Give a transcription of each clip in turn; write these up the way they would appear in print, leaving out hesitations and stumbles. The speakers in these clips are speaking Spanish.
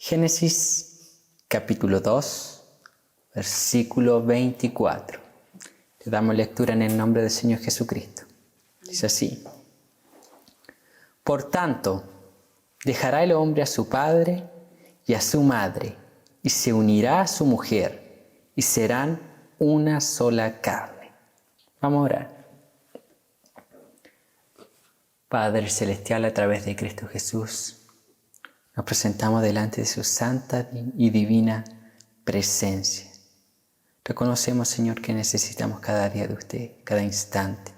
Génesis capítulo 2, versículo 24. Le damos lectura en el nombre del Señor Jesucristo. Dice así: Por tanto, dejará el hombre a su padre y a su madre, y se unirá a su mujer, y serán una sola carne. Vamos a orar. Padre Celestial, a través de Cristo Jesús, nos presentamos delante de su santa y divina presencia. Reconocemos, Señor, que necesitamos cada día de usted, cada instante.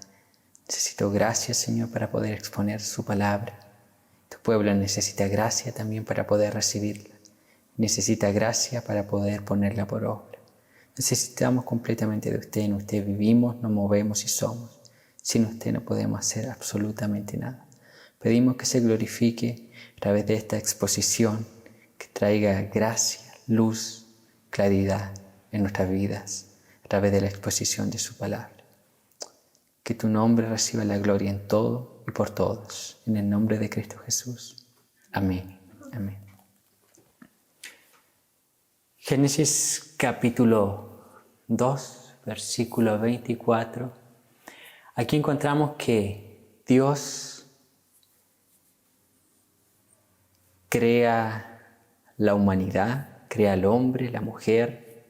Necesito gracia, Señor, para poder exponer su palabra. Tu pueblo necesita gracia también para poder recibirla. Necesita gracia para poder ponerla por obra. Necesitamos completamente de usted. En usted vivimos, nos movemos y somos. Sin usted no podemos hacer absolutamente nada. Pedimos que se glorifique a través de esta exposición, que traiga gracia, luz, claridad en nuestras vidas, a través de la exposición de su palabra. Que tu nombre reciba la gloria en todo y por todos. En el nombre de Cristo Jesús. Amén. Amén. Génesis capítulo 2, versículo 24. Aquí encontramos que Dios crea la humanidad, crea al hombre, la mujer,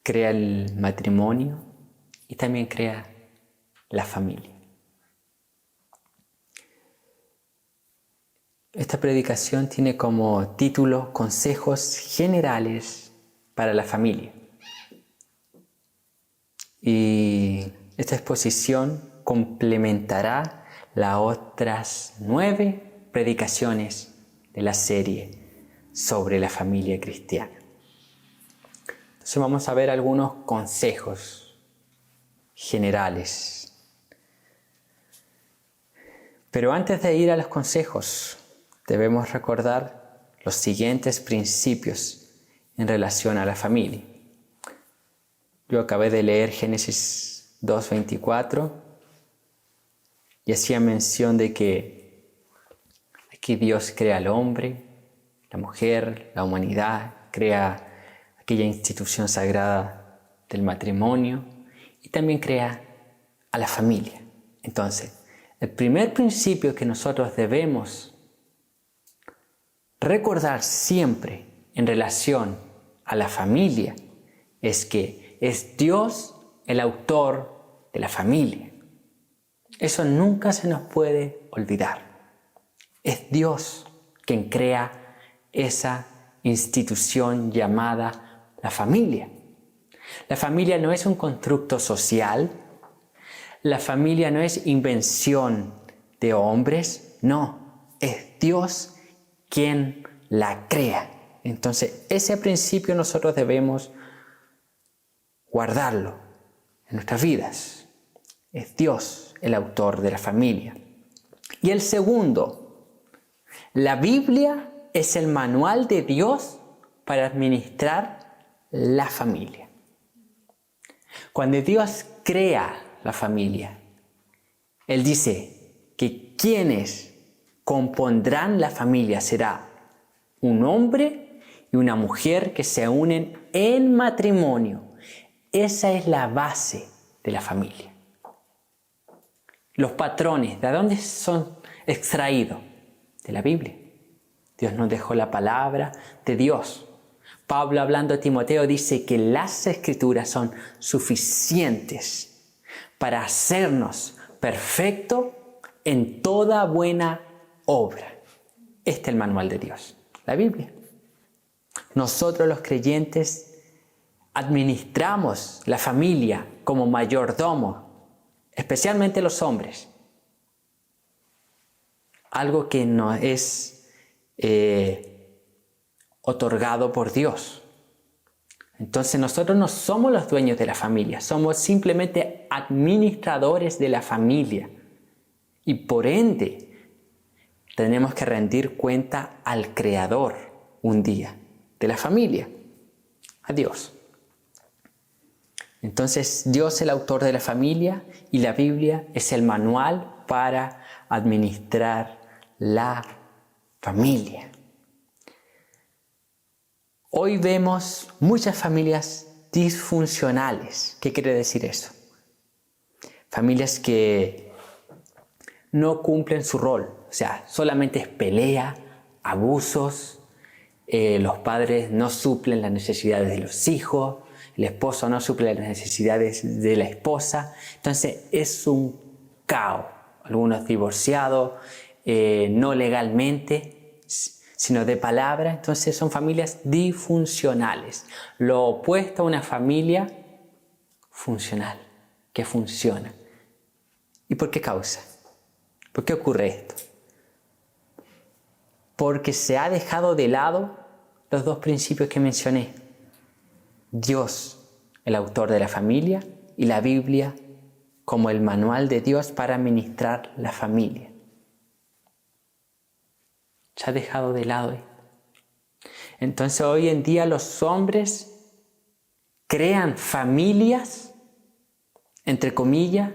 crea el matrimonio y también crea la familia. Esta predicación tiene como título Consejos Generales para la Familia. Y esta exposición complementará las otras 9 predicaciones de la serie sobre la familia cristiana. Entonces vamos a ver algunos consejos generales. Pero antes de ir a los consejos, debemos recordar los siguientes principios en relación a la familia. Yo acabé de leer Génesis 2:24 y hacía mención de que aquí Dios crea al hombre, la mujer, la humanidad, crea aquella institución sagrada del matrimonio y también crea a la familia. Entonces, el primer principio que nosotros debemos recordar siempre en relación a la familia es que es Dios el autor de la familia. Eso nunca se nos puede olvidar. Es Dios quien crea esa institución llamada la familia. La familia no es un constructo social. La familia no es invención de hombres. No, es Dios quien la crea. Entonces, ese principio nosotros debemos guardarlo en nuestras vidas. Es Dios el autor de la familia. Y el segundo, la Biblia es el manual de Dios para administrar la familia. Cuando Dios crea la familia, Él dice que quienes compondrán la familia será un hombre y una mujer que se unen en matrimonio. Esa es la base de la familia. Los patrones, ¿de dónde son extraídos? De la Biblia. Dios nos dejó la palabra de Dios. Pablo, hablando a Timoteo, dice que las Escrituras son suficientes para hacernos perfectos en toda buena obra. Este es el manual de Dios, la Biblia. Nosotros los creyentes administramos la familia como mayordomos, especialmente los hombres. Algo que nos es otorgado por Dios. Entonces nosotros no somos los dueños de la familia, somos simplemente administradores de la familia. Y por ende, tenemos que rendir cuenta al Creador un día de la familia, a Dios. Entonces, Dios es el autor de la familia y la Biblia es el manual para administrar la familia. Hoy vemos muchas familias disfuncionales. ¿Qué quiere decir eso? Familias que no cumplen su rol, o sea, solamente es pelea, abusos, los padres no suplen las necesidades de los hijos, el esposo no suple las necesidades de la esposa, entonces es un caos. Algunos divorciados, no legalmente, sino de palabra, entonces son familias disfuncionales. Lo opuesto a una familia funcional, que funciona. ¿Y por qué causa? ¿Por qué ocurre esto? Porque se ha dejado de lado los dos principios que mencioné. Dios, el autor de la familia, y la Biblia como el manual de Dios para administrar la familia. Se ha dejado de lado esto. Entonces hoy en día los hombres crean familias, entre comillas,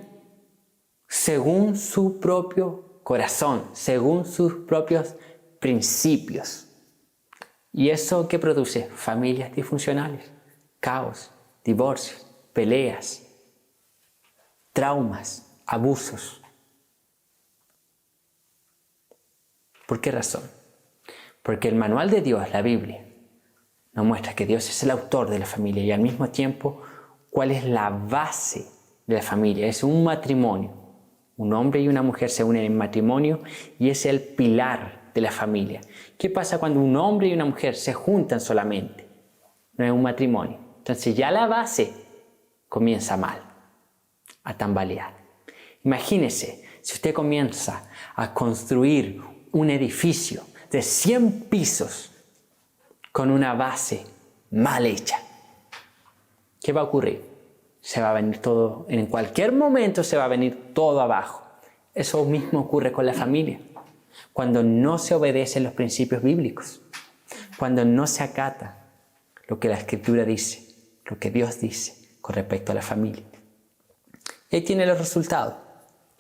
según su propio corazón, según sus propios principios. ¿Y eso qué produce? Familias disfuncionales, caos, divorcios, peleas, traumas, abusos. ¿Por qué razón? Porque el manual de Dios, la Biblia, nos muestra que Dios es el autor de la familia y al mismo tiempo cuál es la base de la familia. Es un matrimonio. Un hombre y una mujer se unen en matrimonio y es el pilar de la familia. ¿Qué pasa cuando un hombre y una mujer se juntan solamente? No es un matrimonio. Entonces ya la base comienza mal, a tambalear. Imagínese, si usted comienza a construir un edificio de 100 pisos con una base mal hecha, ¿qué va a ocurrir? Se va a venir todo, en cualquier momento se va a venir todo abajo. Eso mismo ocurre con la familia. Cuando no se obedecen los principios bíblicos, cuando no se acata lo que la Escritura dice, lo que Dios dice con respecto a la familia. Y ahí tiene los resultados.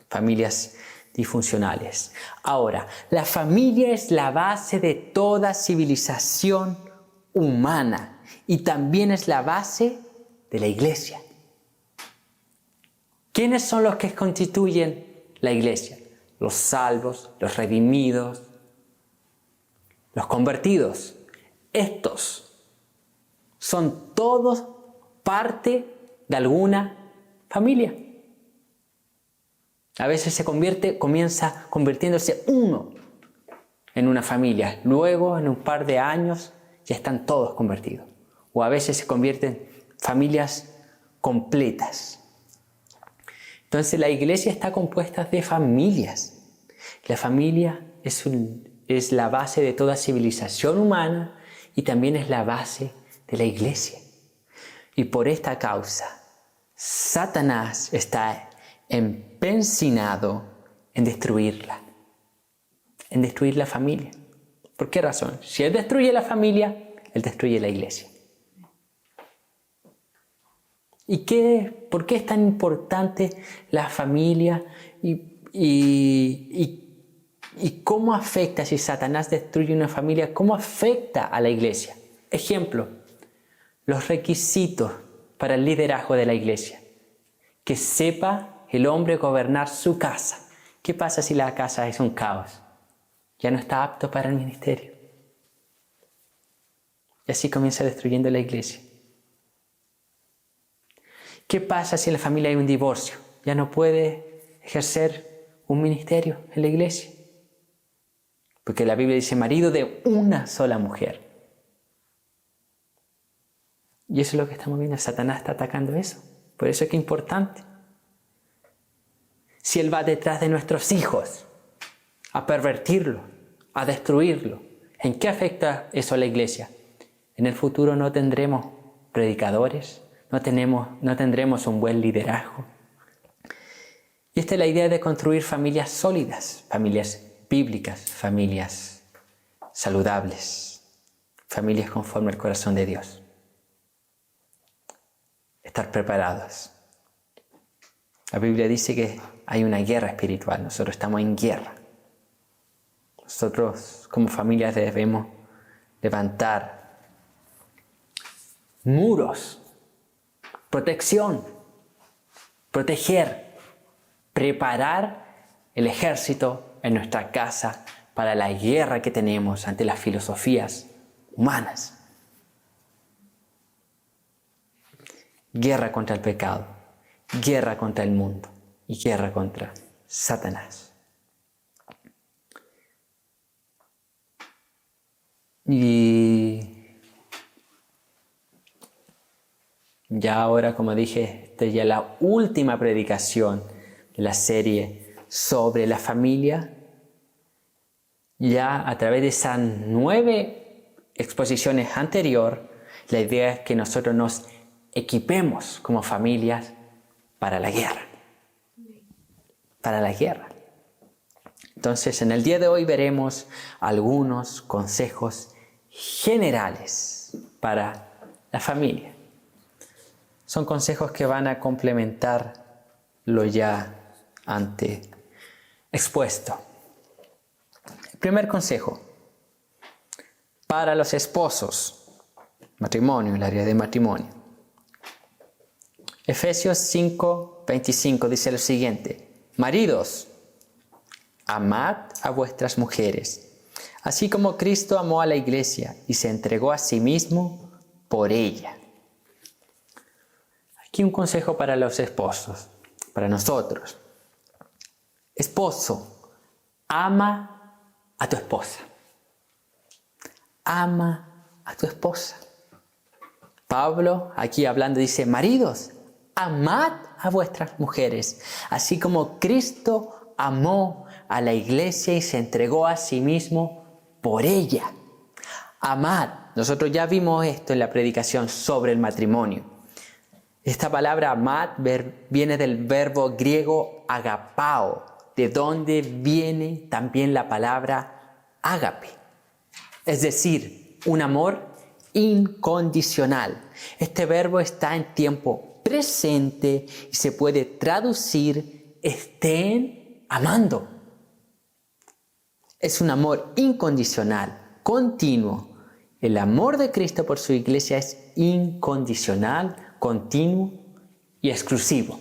Familias disfuncionales. Ahora, la familia es la base de toda civilización humana y también es la base de la iglesia. ¿Quiénes son los que constituyen la iglesia? Los salvos, los redimidos, los convertidos. Estos son todos parte de alguna familia. A veces comienza convirtiéndose uno en una familia. Luego, en un par de años, ya están todos convertidos. O a veces se convierten familias completas. Entonces la iglesia está compuesta de familias. La familia es la base de toda civilización humana y también es la base de la iglesia. Y por esta causa, Satanás está empecinado en destruirla, en destruir la familia. ¿Por qué razón? Si él destruye la familia, él destruye la iglesia. ¿Y por qué es tan importante la familia y cómo afecta si Satanás destruye una familia? ¿Cómo afecta a la iglesia? Ejemplo, los requisitos para el liderazgo de la iglesia. Que sepa el hombre gobernar su casa. ¿Qué pasa si la casa es un caos? Ya no está apto para el ministerio. Y así comienza destruyendo la iglesia. ¿Qué pasa si en la familia hay un divorcio? Ya no puede ejercer un ministerio en la iglesia. Porque la Biblia dice marido de una sola mujer. Y eso es lo que estamos viendo. Satanás está atacando eso. Por eso es que es importante. Si él va detrás de nuestros hijos a pervertirlo, a destruirlo, ¿en qué afecta eso a la iglesia? En el futuro no tendremos predicadores, no tendremos un buen liderazgo. Y esta es la idea de construir familias sólidas, familias bíblicas, familias saludables, familias conforme al corazón de Dios. Estar preparados. La Biblia dice que hay una guerra espiritual, nosotros estamos en guerra. Nosotros como familias debemos levantar muros, protección, proteger, preparar el ejército en nuestra casa para la guerra que tenemos ante las filosofías humanas. Guerra contra el pecado, guerra contra el mundo y guerra contra Satanás. Y ya ahora, como dije, esta es ya la última predicación de la serie sobre la familia. Ya a través de esas 9 exposiciones anteriores, la idea es que nosotros nos equipemos como familias para la guerra. Para la guerra. Entonces, en el día de hoy veremos algunos consejos generales para la familia. Son consejos que van a complementar lo ya antes expuesto. El primer consejo para los esposos, matrimonio, el área de matrimonio. Efesios 5:25 dice lo siguiente: maridos, amad a vuestras mujeres, así como Cristo amó a la iglesia y se entregó a sí mismo por ella. Aquí un consejo para los esposos, para nosotros. Esposo, ama a tu esposa. Ama a tu esposa. Pablo, aquí hablando, dice: maridos, amad a vuestras mujeres, así como Cristo amó a la iglesia y se entregó a sí mismo por ella. Amad. Nosotros ya vimos esto en la predicación sobre el matrimonio. Esta palabra amad viene del verbo griego agapao, de donde viene también la palabra ágape. Es decir, un amor incondicional. Este verbo está en tiempo presente y se puede traducir: estén amando. Es un amor incondicional, continuo. El amor de Cristo por su iglesia es incondicional, continuo y exclusivo.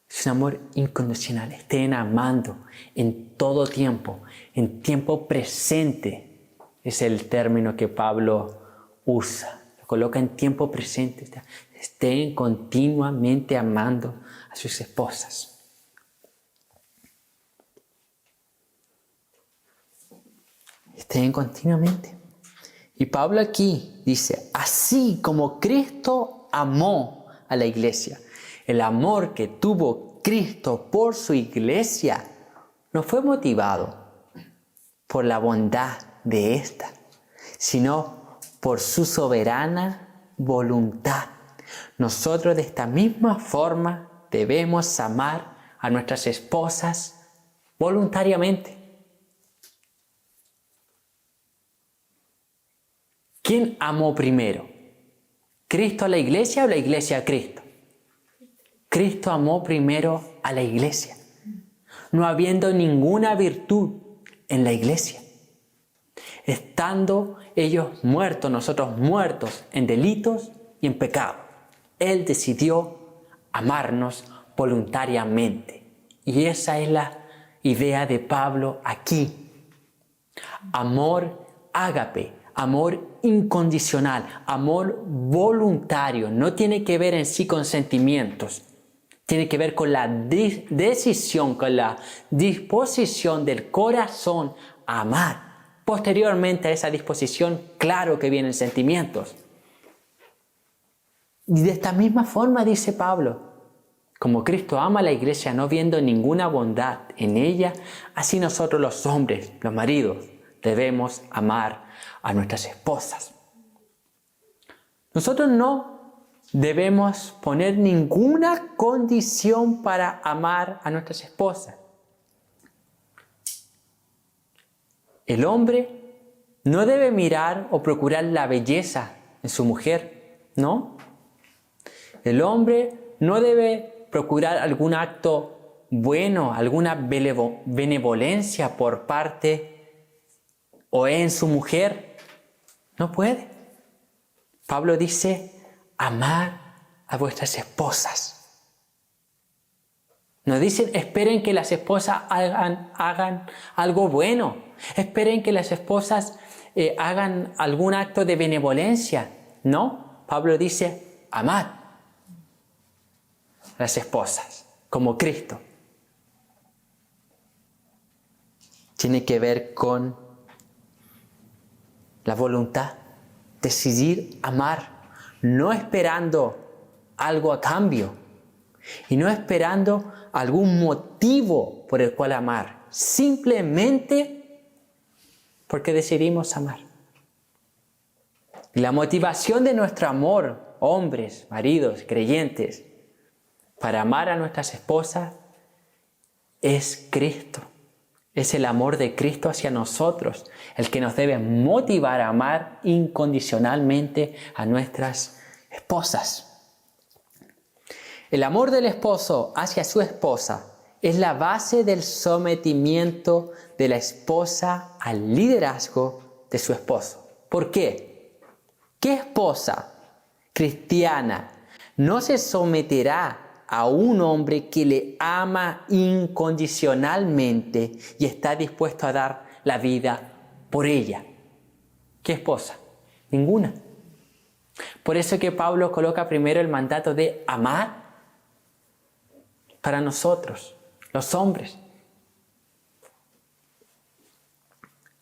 Es un amor incondicional. Estén amando en todo tiempo, en tiempo presente. Es el término que Pablo usa. Lo coloca en tiempo presente. Estén continuamente amando a sus esposas. Estén continuamente. Y Pablo aquí dice: así como Cristo amó a la iglesia. El amor que tuvo Cristo por su iglesia no fue motivado por la bondad de ésta, sino por su soberana voluntad. Nosotros de esta misma forma debemos amar a nuestras esposas voluntariamente. ¿Quién amó primero? ¿Cristo a la iglesia o la iglesia a Cristo? Cristo amó primero a la iglesia, no habiendo ninguna virtud en la iglesia. Estando ellos muertos, nosotros muertos en delitos y en pecado, Él decidió amarnos voluntariamente. Y esa es la idea de Pablo aquí. Amor ágape. Amor incondicional, amor voluntario, no tiene que ver en sí con sentimientos, tiene que ver con la decisión, con la disposición del corazón a amar. Posteriormente a esa disposición, claro que vienen sentimientos. Y de esta misma forma dice Pablo: como Cristo ama a la iglesia no viendo ninguna bondad en ella, así nosotros los hombres, los maridos, debemos amar a nuestras esposas. Nosotros no debemos poner ninguna condición para amar a nuestras esposas. El hombre no debe mirar o procurar la belleza en su mujer, ¿no? El hombre no debe procurar algún acto bueno, alguna benevolencia por parte o en su mujer. No puede. Pablo dice, amad a vuestras esposas. Nos dicen, esperen que las esposas hagan algo bueno. Esperen que las esposas hagan algún acto de benevolencia. No, Pablo dice, amad a las esposas, como Cristo. Tiene que ver con la voluntad, decidir amar, no esperando algo a cambio y no esperando algún motivo por el cual amar, simplemente porque decidimos amar. Y la motivación de nuestro amor, hombres, maridos, creyentes, para amar a nuestras esposas es Cristo. Es el amor de Cristo hacia nosotros, el que nos debe motivar a amar incondicionalmente a nuestras esposas. El amor del esposo hacia su esposa es la base del sometimiento de la esposa al liderazgo de su esposo. ¿Por qué? ¿Qué esposa cristiana no se someterá a un hombre que le ama incondicionalmente y está dispuesto a dar la vida por ella? ¿Qué esposa? Ninguna. Por eso que Pablo coloca primero el mandato de amar para nosotros, los hombres.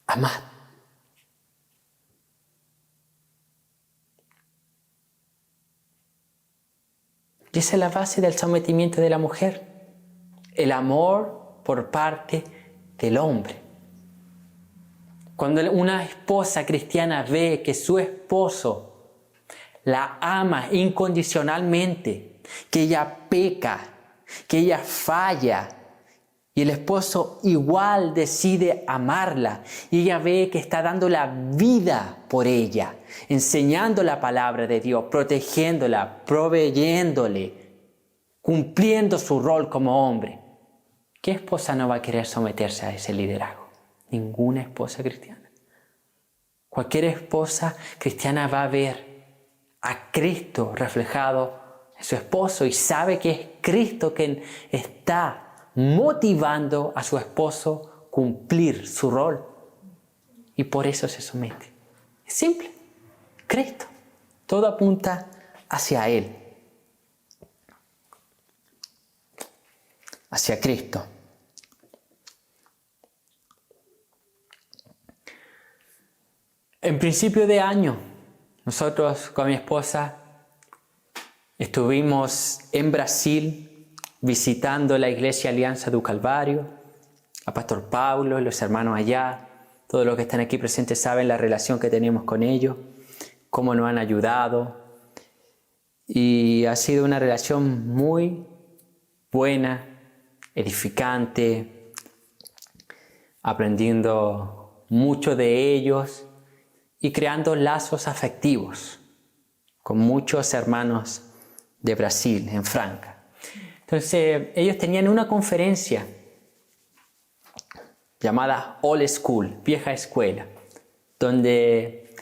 Amad. Y esa es la base del sometimiento de la mujer. El amor por parte del hombre. Cuando una esposa cristiana ve que su esposo la ama incondicionalmente, que ella peca, que ella falla, y el esposo igual decide amarla, y ella ve que está dando la vida por ella, enseñando la palabra de Dios, protegiéndola, proveyéndole, cumpliendo su rol como hombre. ¿Qué esposa no va a querer someterse a ese liderazgo? Ninguna esposa cristiana. Cualquier esposa cristiana va a ver a Cristo reflejado en su esposo y sabe que es Cristo quien está motivando a su esposo a cumplir su rol. Y por eso se somete. Es simple. Cristo. Todo apunta hacia Él. Hacia Cristo. En principio de año, nosotros con mi esposa estuvimos en Brasil visitando la Iglesia Alianza do Calvario, a Pastor Paulo, los hermanos allá. Todos los que están aquí presentes saben la relación que tenemos con ellos, cómo nos han ayudado. Y ha sido una relación muy buena, edificante, aprendiendo mucho de ellos y creando lazos afectivos con muchos hermanos de Brasil, en Franca. Entonces, ellos tenían una conferencia llamada Old School, vieja escuela, donde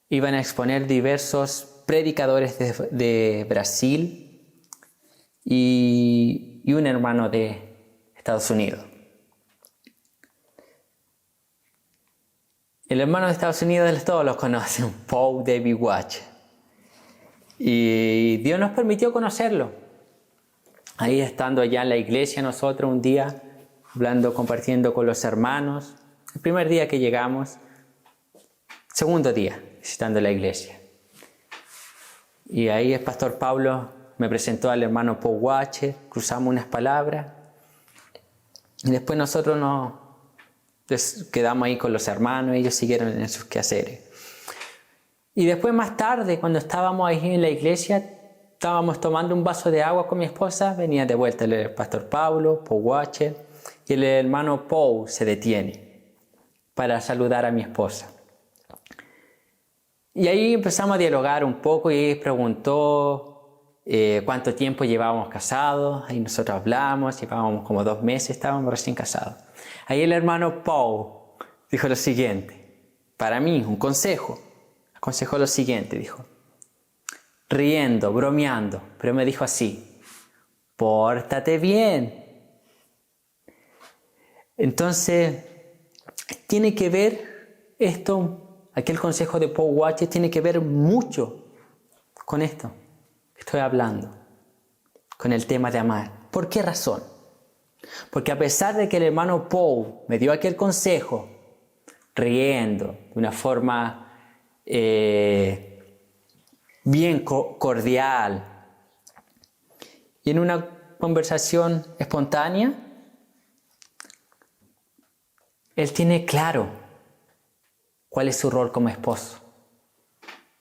iban a exponer diversos predicadores de Brasil y un hermano de Estados Unidos. El hermano de Estados Unidos todos los conocen, Paul David Watch. Y Dios nos permitió conocerlo. Ahí estando allá en la iglesia nosotros un día, hablando, compartiendo con los hermanos. El primer día que llegamos, segundo día visitando la iglesia. Y ahí el pastor Pablo me presentó al hermano Paul Watcher, cruzamos unas palabras. Y después nosotros nos quedamos ahí con los hermanos, ellos siguieron en sus quehaceres. Y después más tarde, cuando estábamos ahí en la iglesia, estábamos tomando un vaso de agua con mi esposa, venía de vuelta el pastor Pablo, Paul Watcher, y el hermano Paul se detiene para saludar a mi esposa. Y ahí empezamos a dialogar un poco y él preguntó cuánto tiempo llevábamos casados. Ahí nosotros hablamos, llevábamos como 2 meses, estábamos recién casados. Ahí el hermano Paul dijo lo siguiente, para mí un consejo, aconsejó lo siguiente, dijo, riendo, bromeando, pero me dijo así: pórtate bien. Entonces, tiene que ver esto, aquel consejo de Paul Washer tiene que ver mucho con esto que estoy hablando, con el tema de amar. ¿Por qué razón? Porque a pesar de que el hermano Paul me dio aquel consejo, riendo, de una forma bien cordial, y en una conversación espontánea, él tiene claro cuál es su rol como esposo.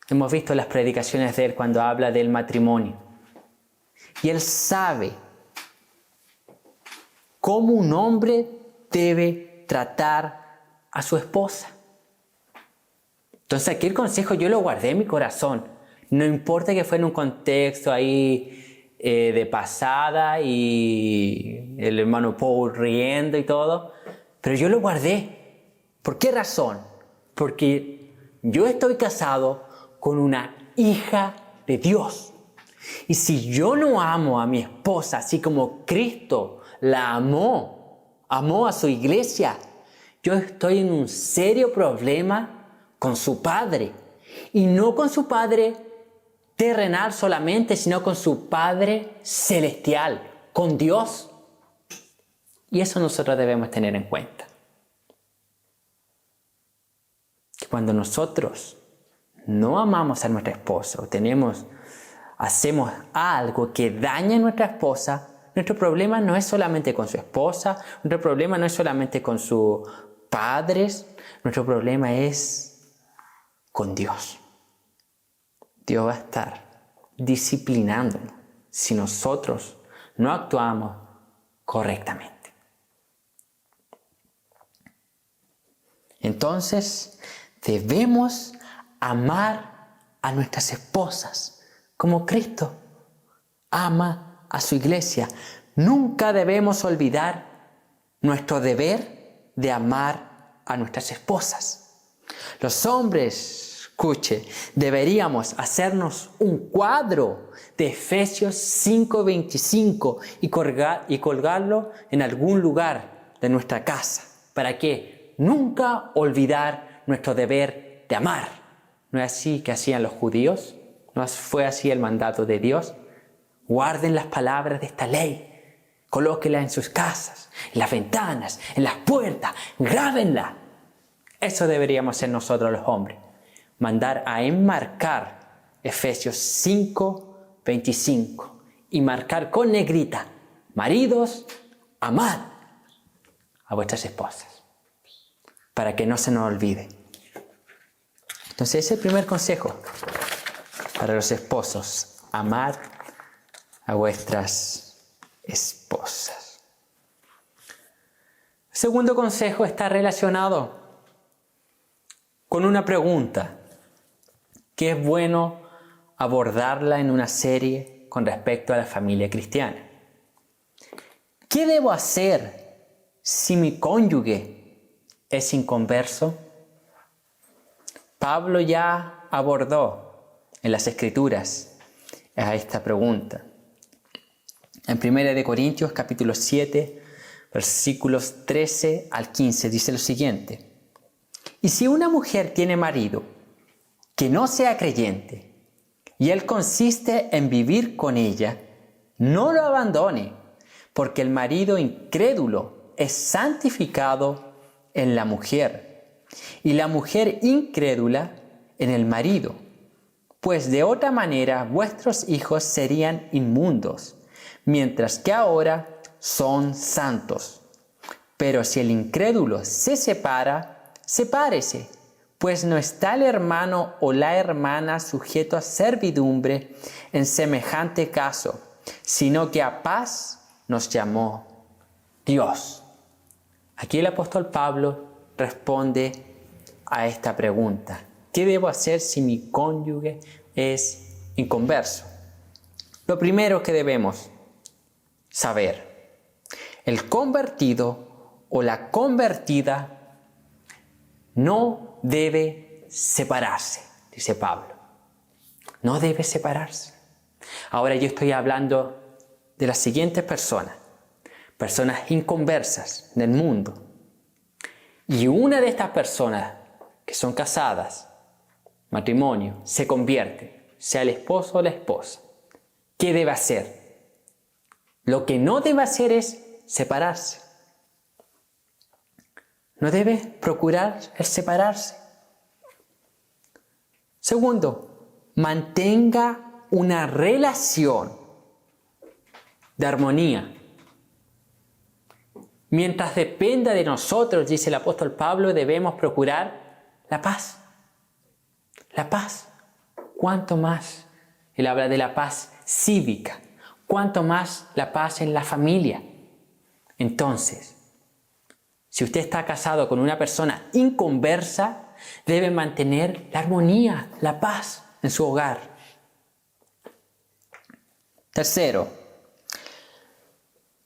Hemos visto las predicaciones de él cuando habla del matrimonio. Y él sabe cómo un hombre debe tratar a su esposa. Entonces aquel consejo yo lo guardé en mi corazón. No importa que fuera en un contexto ahí de pasada y el hermano Paul riendo y todo, pero yo lo guardé. ¿Por qué razón? Porque yo estoy casado con una hija de Dios. Y si yo no amo a mi esposa así como Cristo la amó a su iglesia, yo estoy en un serio problema con su Padre. Y no con su Padre terrenal solamente, sino con su Padre celestial, con Dios. Y eso nosotros debemos tener en cuenta. Que cuando nosotros no amamos a nuestra esposa o hacemos algo que daña a nuestra esposa, nuestro problema no es solamente con su esposa, nuestro problema no es solamente con sus padres, nuestro problema es con Dios. Dios va a estar disciplinándonos si nosotros no actuamos correctamente. Entonces, debemos amar a nuestras esposas como Cristo ama a su iglesia. Nunca debemos olvidar nuestro deber de amar a nuestras esposas. Los hombres, escuche, deberíamos hacernos un cuadro de Efesios 5:25 y colgarlo en algún lugar de nuestra casa. ¿Para qué? Nunca olvidar nuestro deber de amar. ¿No es así que hacían los judíos? ¿No fue así el mandato de Dios? Guarden las palabras de esta ley. Colóquenlas en sus casas, en las ventanas, en las puertas. Grábenla. Eso deberíamos ser nosotros los hombres. Mandar a enmarcar Efesios 5:25 y marcar con negrita: maridos, amad a vuestras esposas, para que no se nos olvide. Entonces ese es el primer consejo para los esposos: amar a vuestras esposas. El segundo consejo está relacionado con una pregunta que es bueno abordarla en una serie con respecto a la familia cristiana. ¿Qué debo hacer si mi cónyuge es inconverso? Pablo ya abordó en las Escrituras a esta pregunta. En 1 Corintios capítulo 7, versículos 13 al 15 dice lo siguiente: y si una mujer tiene marido que no sea creyente y él consiste en vivir con ella, no lo abandone, porque el marido incrédulo es santificado en la mujer y la mujer incrédula en el marido, pues de otra manera vuestros hijos serían inmundos, mientras que ahora son santos. Pero si el incrédulo se separa, sepárese, pues no está el hermano o la hermana sujeto a servidumbre en semejante caso, sino que a paz nos llamó Dios. Aquí el apóstol Pablo responde a esta pregunta: ¿qué debo hacer si mi cónyuge es inconverso? Lo primero que debemos saber: el convertido o la convertida no debe separarse, dice Pablo. no debe separarse. Ahora yo estoy hablando de las siguientes personas inconversas en el mundo. Y una de estas personas que son casadas, matrimonio, se convierte, sea el esposo o la esposa. ¿Qué debe hacer? Lo que no debe hacer es separarse. No debe procurar el separarse. Segundo, mantenga una relación de armonía. Mientras dependa de nosotros, dice el apóstol Pablo, debemos procurar la paz. La paz. ¿Cuánto más? Él habla de la paz cívica. ¿Cuánto más la paz en la familia? Entonces, si usted está casado con una persona inconversa, debe mantener la armonía, la paz en su hogar. Tercero,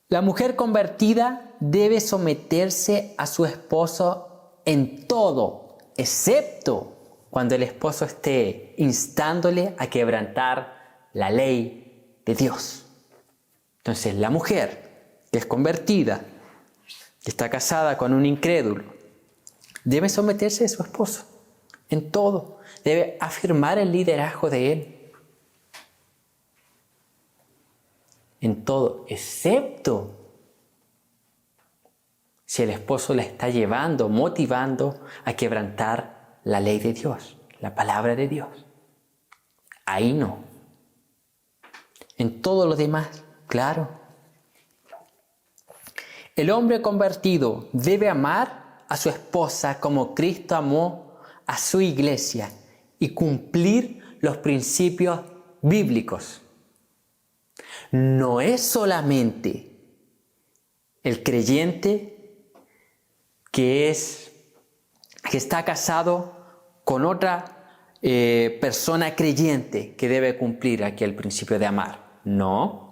la mujer convertida debe someterse a su esposo en todo, excepto cuando el esposo esté instándole a quebrantar la ley de Dios. Entonces, la mujer que es convertida, que está casada con un incrédulo, debe someterse a su esposo en todo. Debe afirmar el liderazgo de él. En todo, excepto si el esposo la está llevando, motivando a quebrantar la ley de Dios, la palabra de Dios. Ahí no. En todo lo demás, claro. El hombre convertido debe amar a su esposa como Cristo amó a su iglesia y cumplir los principios bíblicos. No es solamente el creyente que está casado con otra persona creyente que debe cumplir aquí el principio de amar. No.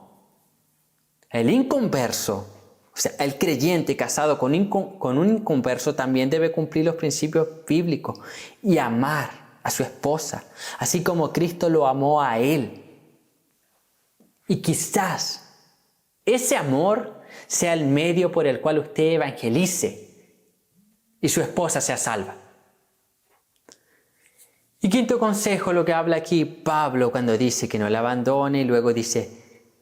El inconverso, o sea, el creyente casado con un inconverso también debe cumplir los principios bíblicos y amar a su esposa, así como Cristo lo amó a él. Y quizás ese amor sea el medio por el cual usted evangelice y su esposa sea salva. Y quinto consejo, lo que habla aquí Pablo cuando dice que no la abandone, y luego dice,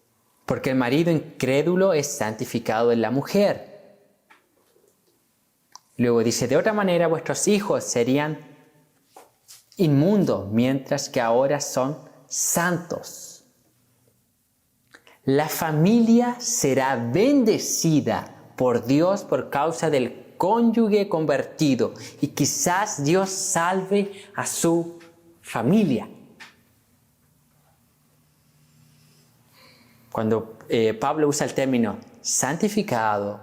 porque el marido incrédulo es santificado en la mujer. Luego dice, de otra manera vuestros hijos serían inmundos, mientras que ahora son santos. La familia será bendecida por Dios por causa del cónyuge convertido, y quizás Dios salve a su familia. Cuando Pablo usa el término santificado,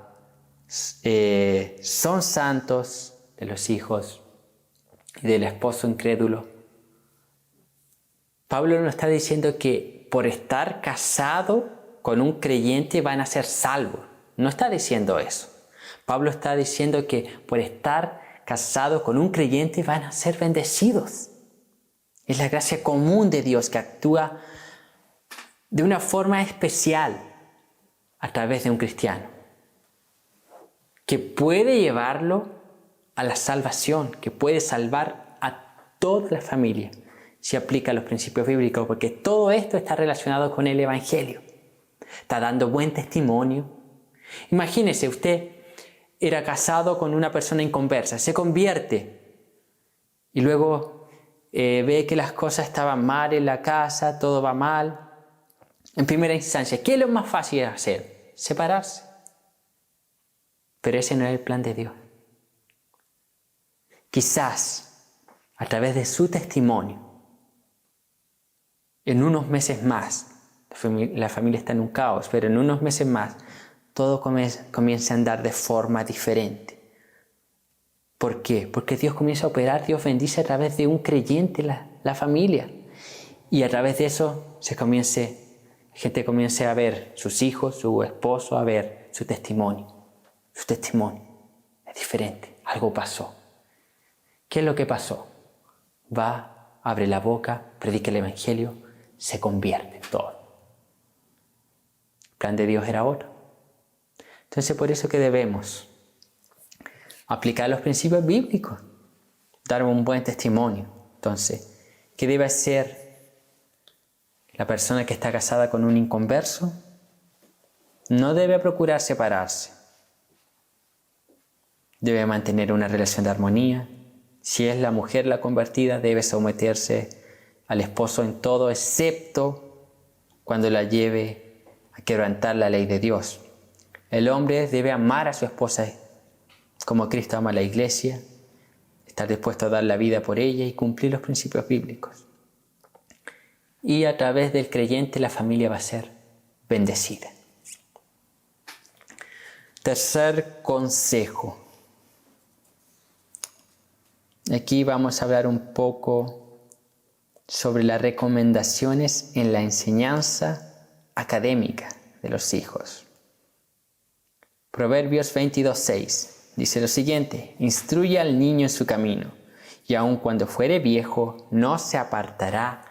son santos de los hijos y del esposo incrédulo, Pablo no está diciendo que por estar casado con un creyente van a ser salvos. No está diciendo eso. Pablo está diciendo que por estar casado con un creyente van a ser bendecidos. Es la gracia común de Dios que actúa de una forma especial a través de un cristiano, que puede llevarlo a la salvación, que puede salvar a toda la familia si aplica los principios bíblicos, porque todo esto está relacionado con el Evangelio. Está dando buen testimonio. Imagínese, usted era casado con una persona inconversa, se convierte y luego ve que las cosas estaban mal en la casa, todo va mal. En primera instancia, ¿qué es lo más fácil de hacer? Separarse. Pero ese no es el plan de Dios. Quizás, a través de su testimonio, en unos meses más, la familia está en un caos, pero en unos meses más, todo comienza a andar de forma diferente. ¿Por qué? Porque Dios comienza a operar, Dios bendice a través de un creyente la familia. Y a través de eso gente comience a ver sus hijos, su esposo, a ver su testimonio. Su testimonio es diferente. Algo pasó. ¿Qué es lo que pasó? Va abre la boca, predica el Evangelio, se convierte todo. El plan de Dios era otro. Entonces, por eso que debemos aplicar los principios bíblicos, dar un buen testimonio. Entonces, ¿qué debe hacer la persona que está casada con un inconverso? No debe procurar separarse. Debe mantener una relación de armonía. Si es la mujer la convertida, debe someterse al esposo en todo, excepto cuando la lleve a quebrantar la ley de Dios. El hombre debe amar a su esposa como Cristo ama a la iglesia, estar dispuesto a dar la vida por ella y cumplir los principios bíblicos. Y a través del creyente la familia va a ser bendecida. Tercer consejo. Aquí vamos a hablar un poco sobre las recomendaciones en la enseñanza académica de los hijos. Proverbios 22:6 dice lo siguiente: instruye al niño en su camino, y aun cuando fuere viejo, no se apartará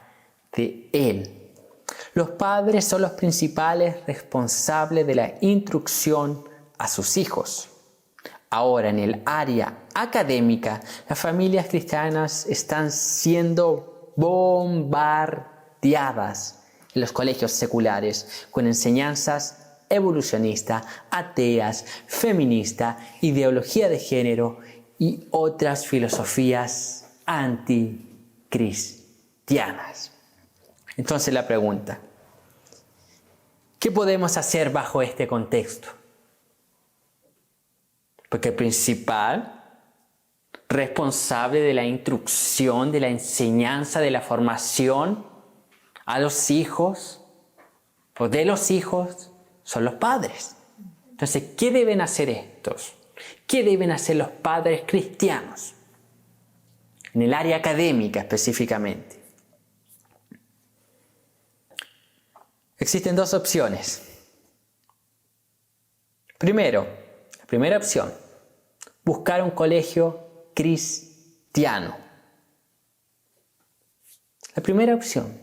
de él. Los padres son los principales responsables de la instrucción a sus hijos. Ahora, en el área académica, las familias cristianas están siendo bombardeadas en los colegios seculares con enseñanzas evolucionistas, ateas, feministas, ideología de género y otras filosofías anticristianas. Entonces la pregunta: ¿qué podemos hacer bajo este contexto? Porque el principal responsable de la instrucción, de la enseñanza, de la formación a los hijos o de los hijos son los padres. Entonces, ¿qué deben hacer estos? ¿Qué deben hacer los padres cristianos? En el área académica específicamente. Existen dos opciones. Primero, la primera opción: buscar un colegio cristiano. La primera opción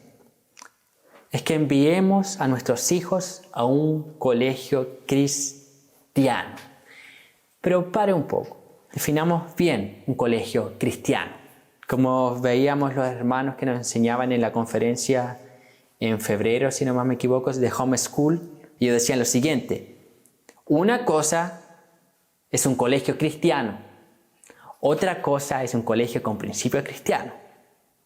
es que enviemos a nuestros hijos a un colegio cristiano. Pero pare un poco, definamos bien un colegio cristiano. Como veíamos los hermanos que nos enseñaban en la conferencia en febrero, si no más me equivoco, de Homeschool, ellos decían lo siguiente: una cosa es un colegio cristiano, otra cosa es un colegio con principios cristianos.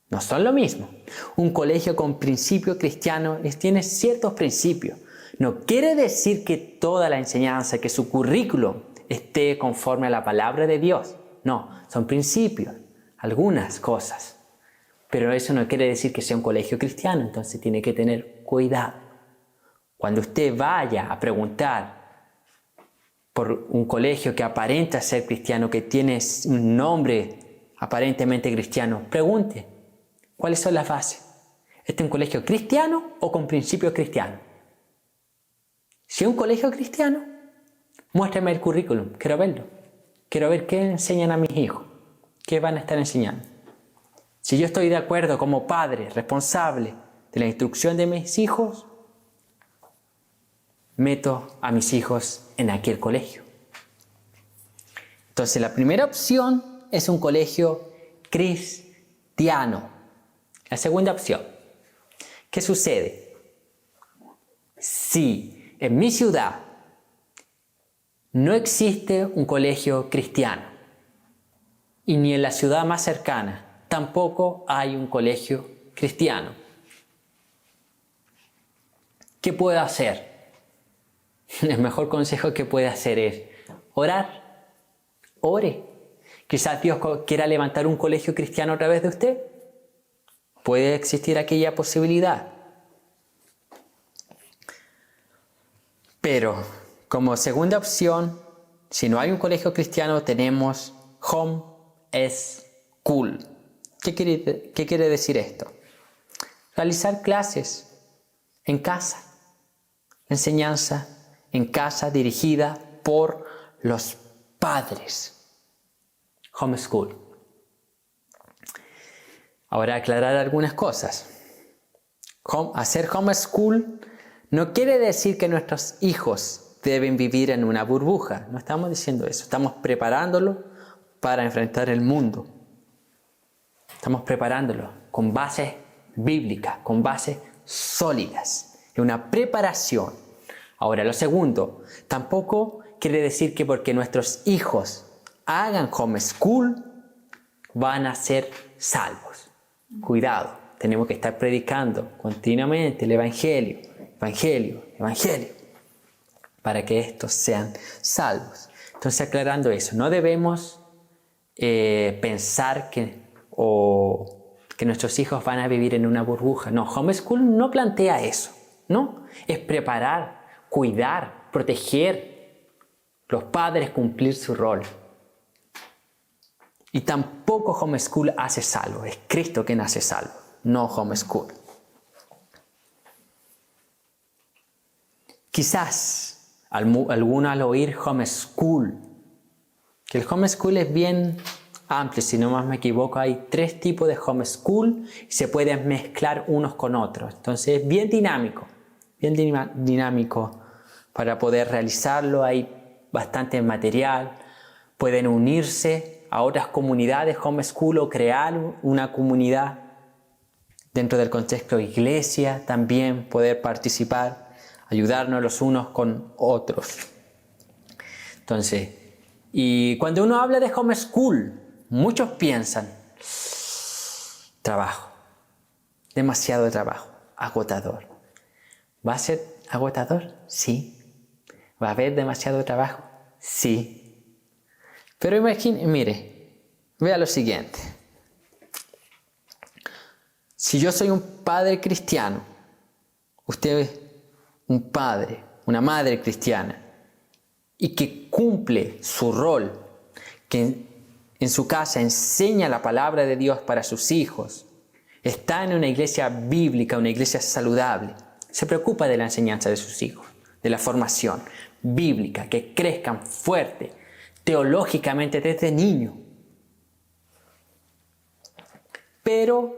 No son lo mismo. Un colegio con principios cristianos tiene ciertos principios. No quiere decir que toda la enseñanza, que su currículum esté conforme a la palabra de Dios. No, son principios, algunas cosas. Pero eso no quiere decir que sea un colegio cristiano, entonces tiene que tener cuidado. Cuando usted vaya a preguntar por un colegio que aparenta ser cristiano, que tiene un nombre aparentemente cristiano, pregunte: ¿cuáles son las bases? ¿Este es un colegio cristiano o con principios cristianos? Si es un colegio cristiano, muéstrame el currículum, quiero verlo. Quiero ver qué enseñan a mis hijos, qué van a estar enseñando. Si yo estoy de acuerdo como padre responsable de la instrucción de mis hijos, meto a mis hijos en aquel colegio. Entonces la primera opción es un colegio cristiano. La segunda opción: ¿qué sucede si en mi ciudad no existe un colegio cristiano y ni en la ciudad más cercana tampoco hay un colegio cristiano? ¿Qué puedo hacer? El mejor consejo que puede hacer es orar. Ore. Quizás Dios quiera levantar un colegio cristiano a través de usted. Puede existir aquella posibilidad. Pero como segunda opción, si no hay un colegio cristiano, tenemos Homeschool. ¿Qué quiere decir esto? Realizar clases en casa. Enseñanza en casa dirigida por los padres. Homeschool. Ahora aclarar algunas cosas. Hacer homeschool no quiere decir que nuestros hijos deben vivir en una burbuja. No estamos diciendo eso. Estamos preparándolo para enfrentar el mundo. Estamos preparándolo con bases bíblicas, con bases sólidas. Es una preparación. Ahora, lo segundo, tampoco quiere decir que porque nuestros hijos hagan homeschool van a ser salvos. Cuidado, tenemos que estar predicando continuamente el Evangelio, para que estos sean salvos. Entonces, aclarando eso, no debemos pensar que nuestros hijos van a vivir en una burbuja. No, homeschool no plantea eso, ¿no? Es preparar, cuidar, proteger, los padres cumplir su rol. Y tampoco homeschool hace salvo, es Cristo quien hace salvo, no homeschool. Quizás alguno al oír homeschool, que el homeschool es bien amplio, si no más me equivoco, hay 3 tipos de homeschool y se pueden mezclar unos con otros. Entonces es bien dinámico para poder realizarlo. Hay bastante material, pueden unirse a otras comunidades homeschool o crear una comunidad dentro del contexto de iglesia, también poder participar, ayudarnos los unos con otros. Entonces, y cuando uno habla de homeschool, muchos piensan, trabajo, demasiado trabajo, agotador. ¿Va a ser agotador? Sí. ¿Va a haber demasiado trabajo? Sí. Pero mire, vea lo siguiente. Si yo soy un padre cristiano, usted es un padre, una madre cristiana, y que cumple su rol, que en su casa enseña la palabra de Dios para sus hijos, está en una iglesia bíblica, una iglesia saludable, se preocupa de la enseñanza de sus hijos, de la formación bíblica, que crezcan fuerte, teológicamente desde niño. Pero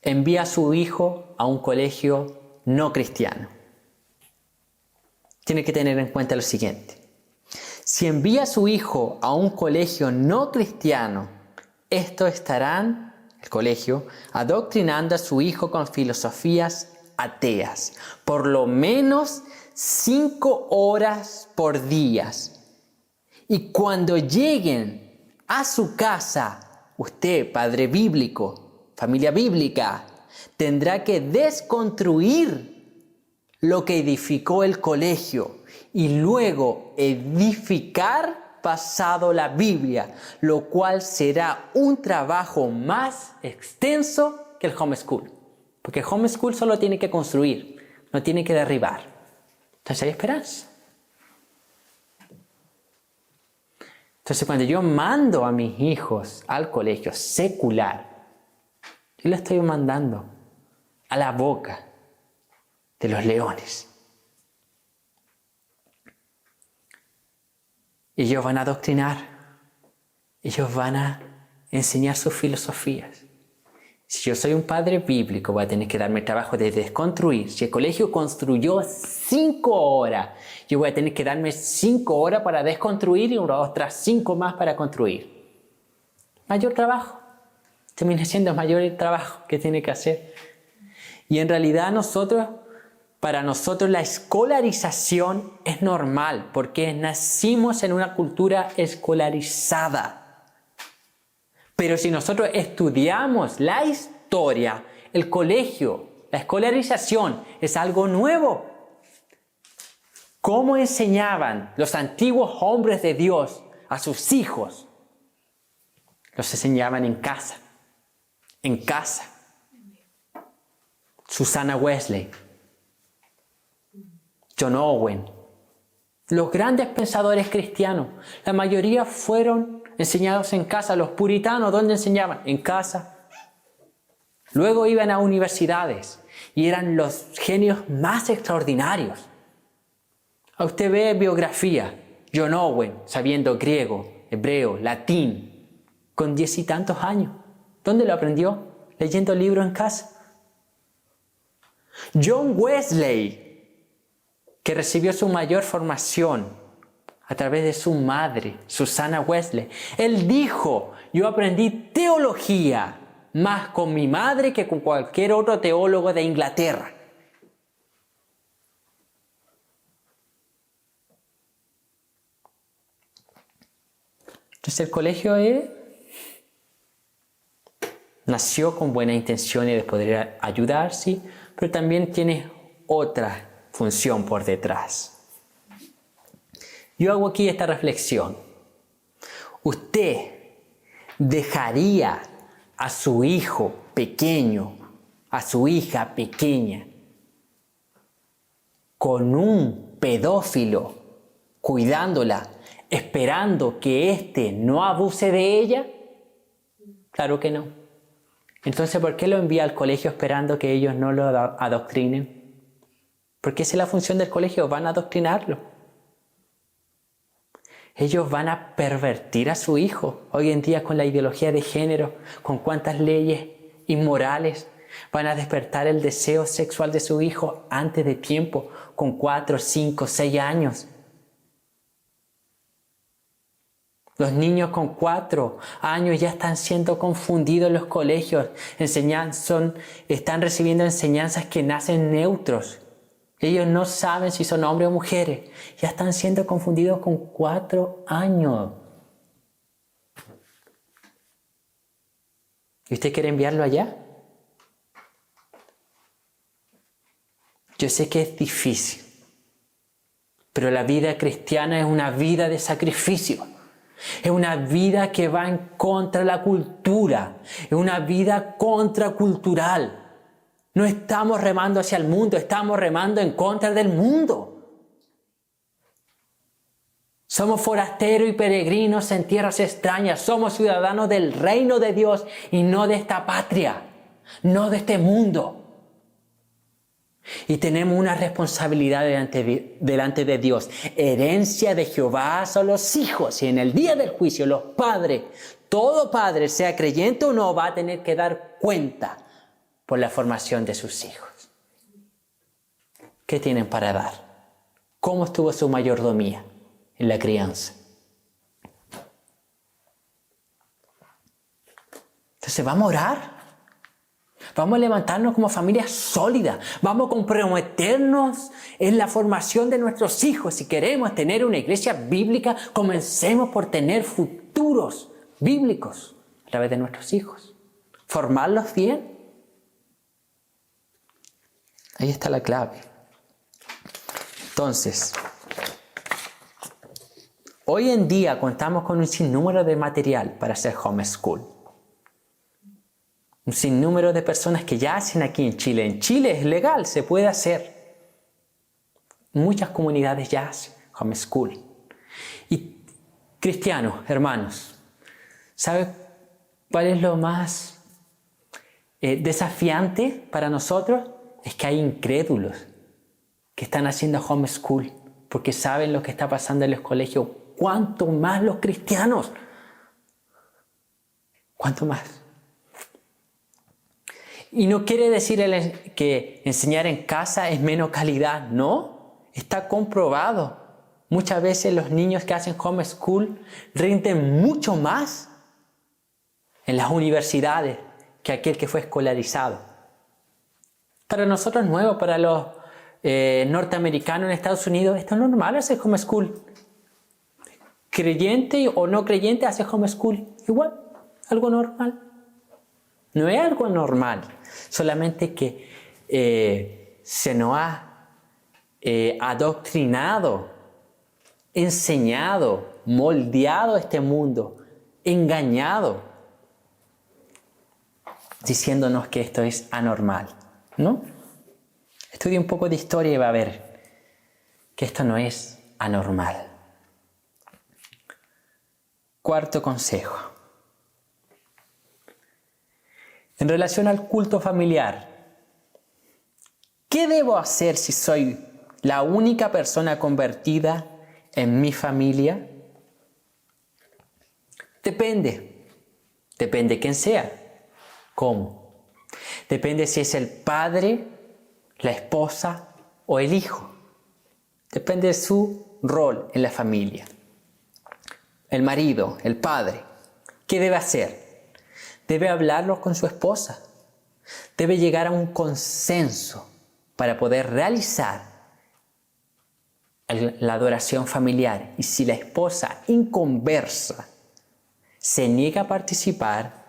envía a su hijo a un colegio no cristiano. Tiene que tener en cuenta lo siguiente. Si envía a su hijo a un colegio no cristiano, estos estarán, el colegio, adoctrinando a su hijo con filosofías ateas, por lo menos 5 horas por día. Y cuando lleguen a su casa, usted, padre bíblico, familia bíblica, tendrá que desconstruir lo que edificó el colegio y luego edificar basado la Biblia, lo cual será un trabajo más extenso que el homeschool. Porque el homeschool solo tiene que construir, no tiene que derribar. Entonces hay esperanza. Entonces cuando yo mando a mis hijos al colegio secular, yo los estoy mandando a la boca de los leones. Ellos van a adoctrinar, ellos van a enseñar sus filosofías. Si yo soy un padre bíblico, voy a tener que darme el trabajo de desconstruir. Si el colegio construyó 5 horas, yo voy a tener que darme 5 horas para desconstruir y otras 5 más para construir. Mayor trabajo. Termina siendo mayor el trabajo que tiene que hacer. Y en realidad para nosotros la escolarización es normal, porque nacimos en una cultura escolarizada. Pero si nosotros estudiamos la historia, el colegio, la escolarización es algo nuevo. ¿Cómo enseñaban los antiguos hombres de Dios a sus hijos? Los enseñaban en casa. En casa. Susana Wesley, John Owen, los grandes pensadores cristianos, la mayoría fueron enseñados en casa. Los puritanos, ¿dónde enseñaban? En casa. Luego iban a universidades y eran los genios más extraordinarios. A usted ve biografía, John Owen, sabiendo griego, hebreo, latín, con 10 y tantos años. ¿Dónde lo aprendió? leyendo libros en casa. John Wesley, que recibió su mayor formación a través de su madre, Susana Wesley, él dijo: yo aprendí teología más con mi madre que con cualquier otro teólogo de Inglaterra. Entonces el colegio nació con buenas intenciones de poder ayudar, sí, pero también tiene otra función por detrás. Yo hago aquí esta reflexión. ¿Usted dejaría a su hijo pequeño, a su hija pequeña, con un pedófilo cuidándola, esperando que éste no abuse de ella? Claro que no. Entonces, ¿por qué lo envía al colegio esperando que ellos no lo adoctrinen? Porque esa es la función del colegio, van a adoctrinarlo. Ellos van a pervertir a su hijo. Hoy en día con la ideología de género, con cuántas leyes inmorales, van a despertar el deseo sexual de su hijo antes de tiempo, con 4, 5, 6 años. Los niños con 4 años ya están siendo confundidos en los colegios. Están recibiendo enseñanzas que nacen neutros. Ellos no saben si son hombres o mujeres. Ya están siendo confundidos con 4 años. ¿Y usted quiere enviarlo allá? Yo sé que es difícil, pero la vida cristiana es una vida de sacrificio. Es una vida que va en contra de la cultura. Es una vida contracultural. No estamos remando hacia el mundo, estamos remando en contra del mundo. Somos forasteros y peregrinos en tierras extrañas. Somos ciudadanos del reino de Dios y no de esta patria, no de este mundo. Y tenemos una responsabilidad delante de Dios. Herencia de Jehová son los hijos. Y en el día del juicio los padres, todo padre, sea creyente o no, va a tener que dar cuenta por la formación de sus hijos. ¿Qué tienen para dar? ¿Cómo estuvo su mayordomía en la crianza? Entonces vamos a orar. Vamos a levantarnos como familia sólida. Vamos a comprometernos en la formación de nuestros hijos. Si queremos tener una iglesia bíblica, comencemos por tener futuros bíblicos a través de nuestros hijos. Formarlos bien. Ahí está la clave. Entonces, hoy en día contamos con un sinnúmero de material para hacer homeschool. Un sinnúmero de personas que ya hacen aquí en Chile. En Chile es legal, se puede hacer. Muchas comunidades ya hacen homeschool. Y cristianos, hermanos, ¿sabe cuál es lo más desafiante para nosotros? Es que hay incrédulos que están haciendo homeschool porque saben lo que está pasando en los colegios. ¿Cuánto más los cristianos? ¿Cuánto más? Y no quiere decir que enseñar en casa es menos calidad, no, está comprobado. Muchas veces los niños que hacen homeschool rinden mucho más en las universidades que aquel que fue escolarizado. Para nosotros es nuevo, para los norteamericanos en Estados Unidos, esto es normal hacer homeschool. Creyente o no creyente hace homeschool, igual, algo normal. No es algo normal, solamente que se nos ha adoctrinado, enseñado, moldeado este mundo, engañado, diciéndonos que esto es anormal, ¿no? Estudie un poco de historia y va a ver que esto no es anormal. Cuarto consejo. En relación al culto familiar, ¿qué debo hacer si soy la única persona convertida en mi familia? Depende quién sea. ¿Cómo? Depende si es el padre, la esposa o el hijo. Depende de su rol en la familia. El marido, el padre, ¿qué debe hacer? Debe hablarlo con su esposa. Debe llegar a un consenso para poder realizar la adoración familiar. Y si la esposa inconversa se niega a participar,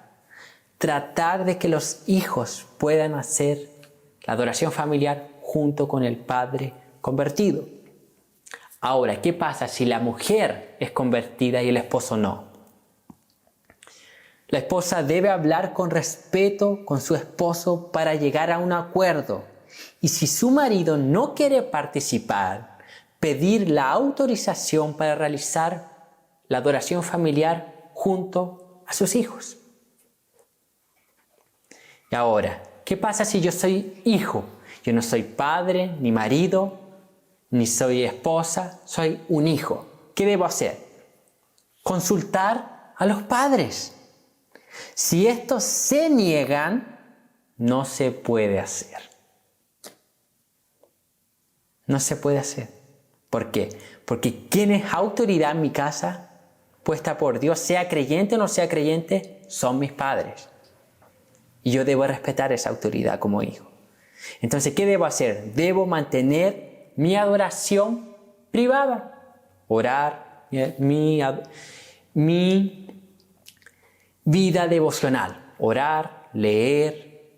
tratar de que los hijos puedan hacer la adoración familiar junto con el padre convertido. Ahora, ¿qué pasa si la mujer es convertida y el esposo no? La esposa debe hablar con respeto con su esposo para llegar a un acuerdo. Y si su marido no quiere participar, pedir la autorización para realizar la adoración familiar junto a sus hijos. Y ahora, ¿qué pasa si yo soy hijo? Yo no soy padre, ni marido, ni soy esposa, soy un hijo. ¿Qué debo hacer? Consultar a los padres. Si estos se niegan, no se puede hacer. No se puede hacer. ¿Por qué? Porque quien es autoridad en mi casa, puesta por Dios, sea creyente o no sea creyente, son mis padres. Y yo debo respetar esa autoridad como hijo. Entonces, ¿qué debo hacer? Debo mantener mi adoración privada. Orar, mi vida devocional. Orar, leer,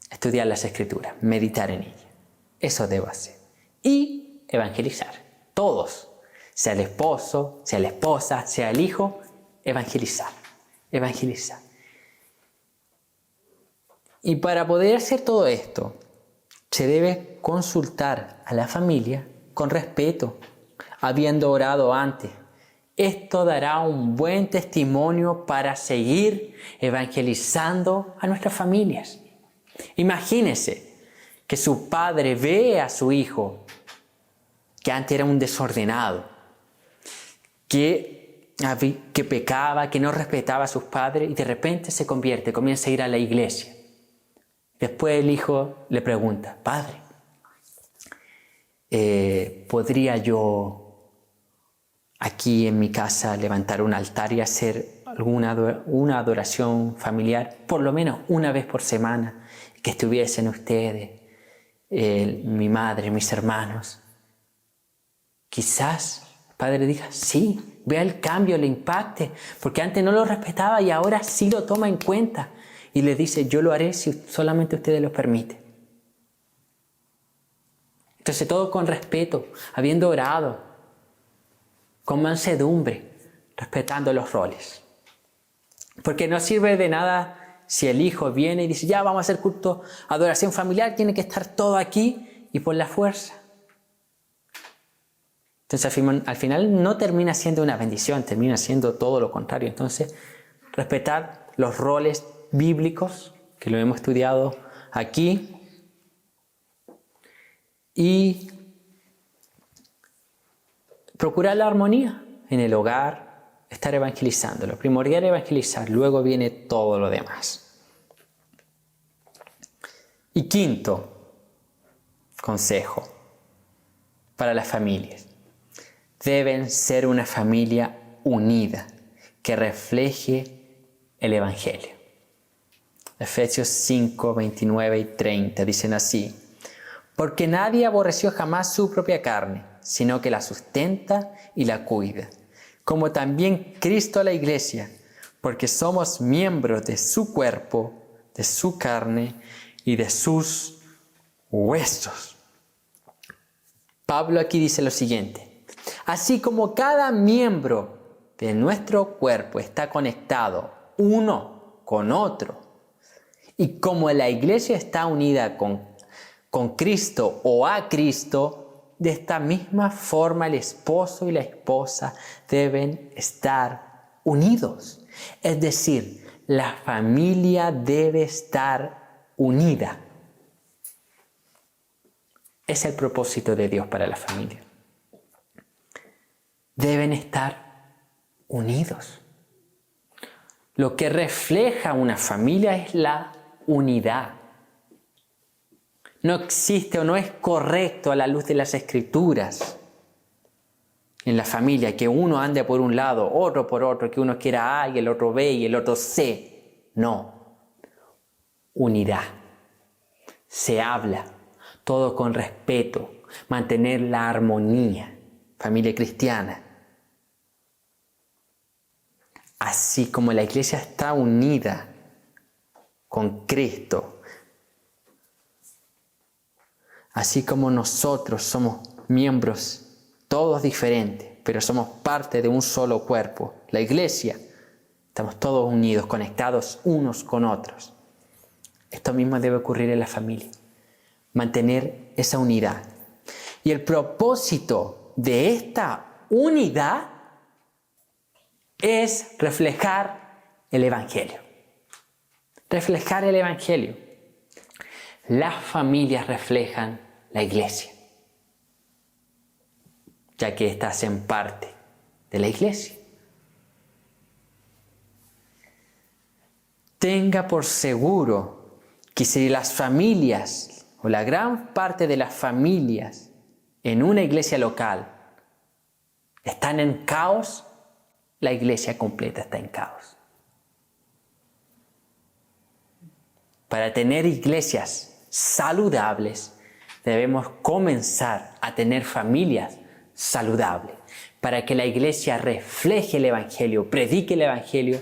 estudiar las Escrituras, meditar en ellas. Eso debo hacer. Y evangelizar. Todos. Sea el esposo, sea la esposa, sea el hijo. Evangelizar. Evangelizar. Y para poder hacer todo esto, se debe consultar a la familia con respeto, habiendo orado antes. Esto dará un buen testimonio para seguir evangelizando a nuestras familias. Imagínense que su padre ve a su hijo, que antes era un desordenado, que pecaba, que no respetaba a sus padres y de repente se convierte, comienza a ir a la iglesia. Después el hijo le pregunta, padre, ¿podría yo aquí en mi casa levantar un altar y hacer una adoración familiar, por lo menos una vez por semana, que estuviesen ustedes, mi madre, mis hermanos? Quizás el padre diga, sí, vea el cambio, le impacte, porque antes no lo respetaba y ahora sí lo toma en cuenta. Y le dice, yo lo haré si solamente ustedes lo permiten. Entonces todo con respeto, habiendo orado, con mansedumbre, respetando los roles. Porque no sirve de nada si el hijo viene y dice, ya vamos a hacer culto, adoración familiar, tiene que estar todo aquí y por la fuerza. Entonces al final no termina siendo una bendición, termina siendo todo lo contrario. Entonces respetar los roles bíblicos, que lo hemos estudiado aquí, y procurar la armonía en el hogar, estar evangelizando. Lo primordial es evangelizar, luego viene todo lo demás. Y quinto consejo para las familias. Deben ser una familia unida, que refleje el Evangelio. Efesios 5, 29 y 30 dicen así: porque nadie aborreció jamás su propia carne, sino que la sustenta y la cuida, como también Cristo a la iglesia, porque somos miembros de su cuerpo, de su carne y de sus huesos. Pablo aquí dice lo siguiente: así como cada miembro de nuestro cuerpo está conectado uno con otro, y como la iglesia está unida con Cristo o a Cristo, de esta misma forma el esposo y la esposa deben estar unidos. Es decir, la familia debe estar unida. Es el propósito de Dios para la familia. Deben estar unidos. Lo que refleja una familia es la unidad. No existe o no es correcto a la luz de las Escrituras en la familia que uno ande por un lado, otro por otro, que uno quiera A y el otro B y el otro C. No. Unidad. Se habla, todo con respeto, mantener la armonía. Familia cristiana. Así como la iglesia está unida con Cristo, así como nosotros somos miembros todos diferentes, pero somos parte de un solo cuerpo, la iglesia, estamos todos unidos, conectados unos con otros. Esto mismo debe ocurrir en la familia, mantener esa unidad. Y el propósito de esta unidad es reflejar el Evangelio. Reflejar el Evangelio. Las familias reflejan la iglesia, ya que éstas hacen parte de la iglesia. Tenga por seguro que si las familias o la gran parte de las familias en una iglesia local están en caos, la iglesia completa está en caos. Para tener iglesias saludables, debemos comenzar a tener familias saludables. Para que la iglesia refleje el Evangelio, predique el Evangelio,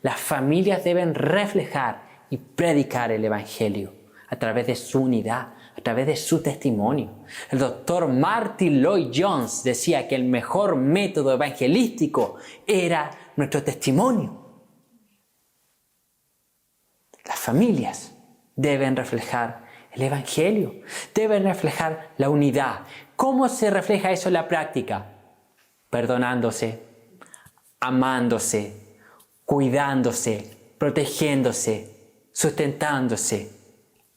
las familias deben reflejar y predicar el Evangelio a través de su unidad, a través de su testimonio. El doctor Martin Lloyd Jones decía que el mejor método evangelístico era nuestro testimonio. Las familias deben reflejar el Evangelio, deben reflejar la unidad. ¿Cómo se refleja eso en la práctica? Perdonándose, amándose, cuidándose, protegiéndose, sustentándose,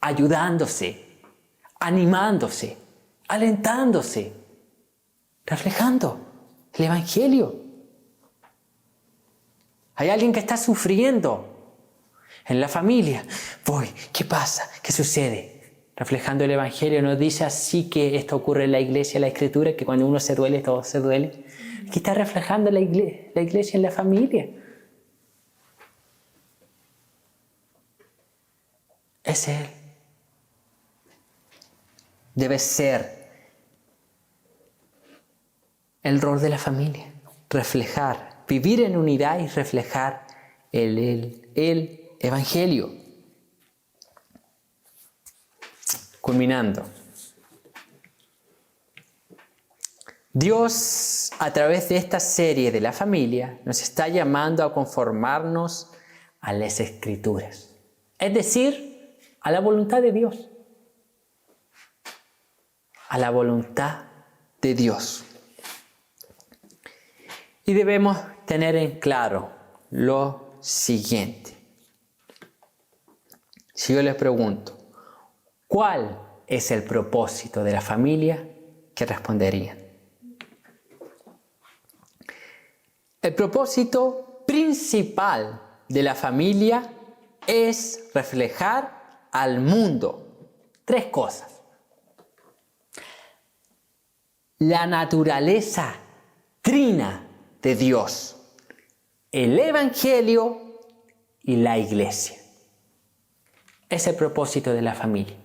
ayudándose, animándose, alentándose, reflejando el Evangelio. Hay alguien que está sufriendo en la familia. ¿Qué pasa? ¿Qué sucede? Reflejando el Evangelio, nos dice así que esto ocurre en la iglesia, en la Escritura, que cuando uno se duele, todo se duele. Aquí está reflejando la iglesia en la familia. Es Él. Debe ser el rol de la familia. Reflejar, vivir en unidad y reflejar el Evangelio. Culminando. Dios, a través de esta serie de la familia, nos está llamando a conformarnos a las Escrituras. Es decir, a la voluntad de Dios. A la voluntad de Dios. Y debemos tener en claro lo siguiente. Si yo les pregunto, ¿cuál es el propósito de la familia? ¿Qué responderían? El propósito principal de la familia es reflejar al mundo 3 cosas. La naturaleza trina de Dios, el Evangelio y la iglesia. Es el propósito de la familia.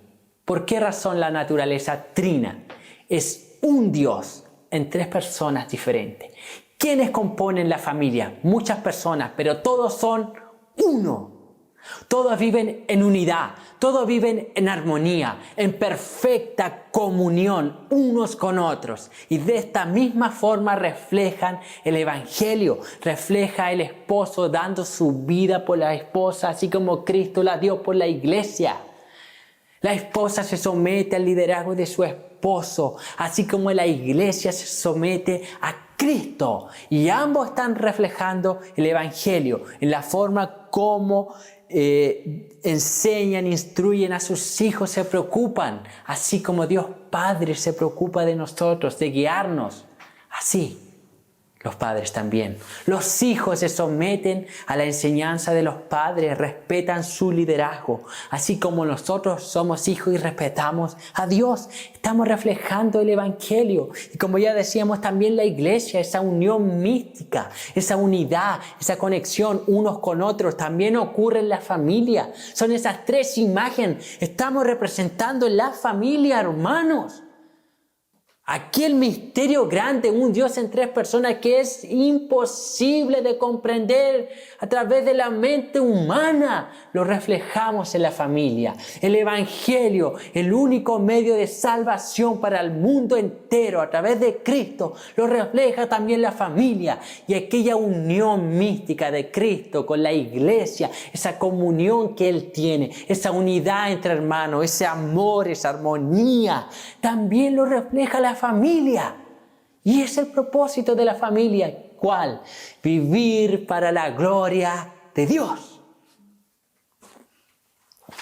¿Por qué razón la naturaleza trina? Es un Dios en 3 personas diferentes. ¿Quiénes componen la familia? Muchas personas, pero todos son uno. Todos viven en unidad, todos viven en armonía, en perfecta comunión unos con otros. Y de esta misma forma reflejan el Evangelio, refleja el esposo dando su vida por la esposa, así como Cristo la dio por la iglesia. La esposa se somete al liderazgo de su esposo, así como la iglesia se somete a Cristo. Y ambos están reflejando el Evangelio en la forma como enseñan, instruyen a sus hijos, se preocupan, así como Dios Padre se preocupa de nosotros, de guiarnos. Así, los padres también. Los hijos se someten a la enseñanza de los padres, respetan su liderazgo. Así como nosotros somos hijos y respetamos a Dios, estamos reflejando el Evangelio. Y como ya decíamos, también la iglesia, esa unión mística, esa unidad, esa conexión unos con otros, también ocurre en la familia. Son esas tres imágenes. Estamos representando la familia, hermanos. Aquel misterio grande, un Dios en tres personas que es imposible de comprender a través de la mente humana, lo reflejamos en la familia. El Evangelio, el único medio de salvación para el mundo entero a través de Cristo, lo refleja también la familia. Y aquella unión mística de Cristo con la iglesia, esa comunión que Él tiene, esa unidad entre hermanos, ese amor, esa armonía, también lo refleja la familia. Y es el propósito de la familia. ¿Cuál? Vivir para la gloria de Dios.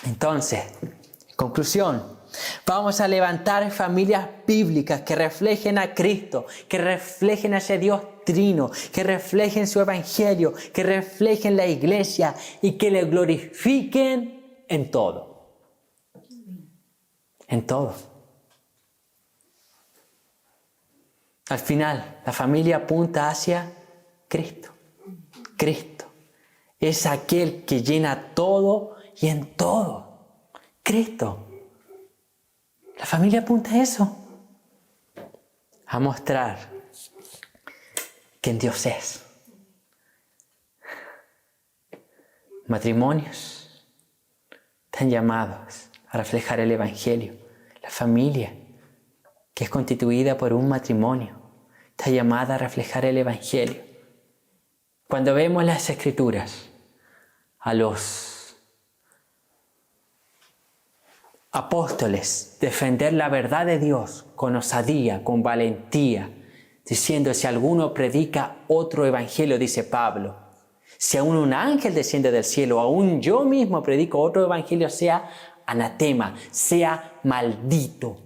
Entonces, en conclusión, vamos a levantar familias bíblicas que reflejen a Cristo, que reflejen a ese Dios trino, que reflejen su evangelio, que reflejen la iglesia y que le glorifiquen en todo. En todo. Al final, la familia apunta hacia Cristo. Cristo es aquel que llena todo y en todo. Cristo. La familia apunta a eso. A mostrar quién Dios es. Matrimonios están llamados a reflejar el Evangelio. La familia, que es constituida por un matrimonio, está llamada a reflejar el Evangelio. Cuando vemos las Escrituras, a los apóstoles defender la verdad de Dios con osadía, con valentía, diciendo: si alguno predica otro evangelio, dice Pablo, si aún un ángel desciende del cielo, aún yo mismo predico otro evangelio, sea anatema, sea maldito.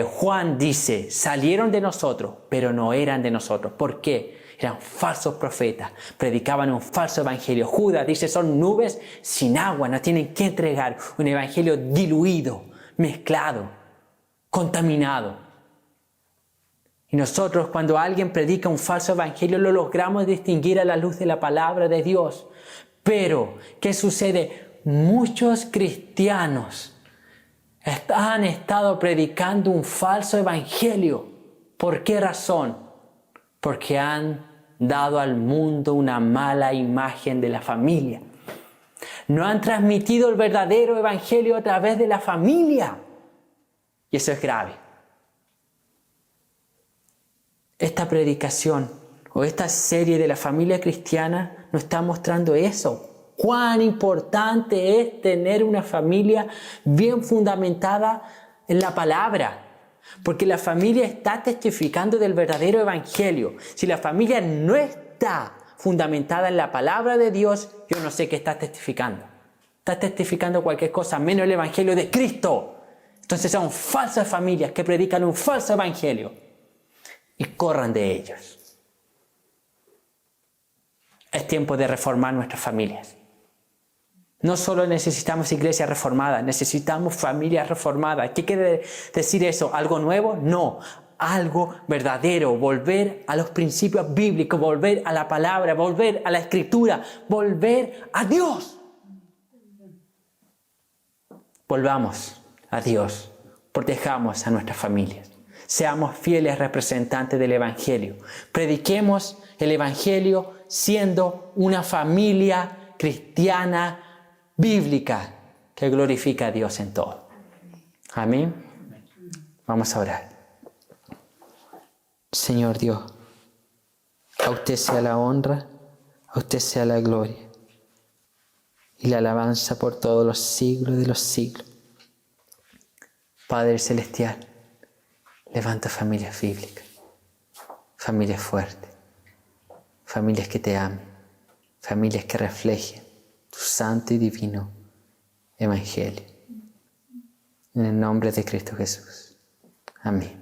Juan dice: salieron de nosotros, pero no eran de nosotros. ¿Por qué? Eran falsos profetas, predicaban un falso evangelio. Judas dice: son nubes sin agua, nos tienen que entregar un evangelio diluido, mezclado, contaminado. Y nosotros, cuando alguien predica un falso evangelio, lo logramos distinguir a la luz de la palabra de Dios. Pero, ¿qué sucede? Muchos cristianos han estado predicando un falso evangelio. ¿Por qué razón? Porque han dado al mundo una mala imagen de la familia. No han transmitido el verdadero evangelio a través de la familia. Y eso es grave. Esta predicación o esta serie de la familia cristiana nos está mostrando eso. Cuán importante es tener una familia bien fundamentada en la palabra. Porque la familia está testificando del verdadero evangelio. Si la familia no está fundamentada en la palabra de Dios, yo no sé qué está testificando. Está testificando cualquier cosa menos el evangelio de Cristo. Entonces son falsas familias que predican un falso evangelio y corran de ellos. Es tiempo de reformar nuestras familias. No solo necesitamos iglesias reformadas, necesitamos familias reformadas. ¿Qué quiere decir eso? ¿Algo nuevo? No, algo verdadero. Volver a los principios bíblicos, volver a la palabra, volver a la escritura, volver a Dios. Volvamos a Dios, protejamos a nuestras familias. Seamos fieles representantes del Evangelio. Prediquemos el Evangelio siendo una familia cristiana bíblica que glorifica a Dios en todo. Amén. Vamos a orar. Señor Dios, a usted sea la honra, a usted sea la gloria y la alabanza por todos los siglos de los siglos. Padre Celestial, levanta familias bíblicas, familias fuertes, familias que te amen, familias que reflejen tu santo y divino evangelio. En el nombre de Cristo Jesús. Amén.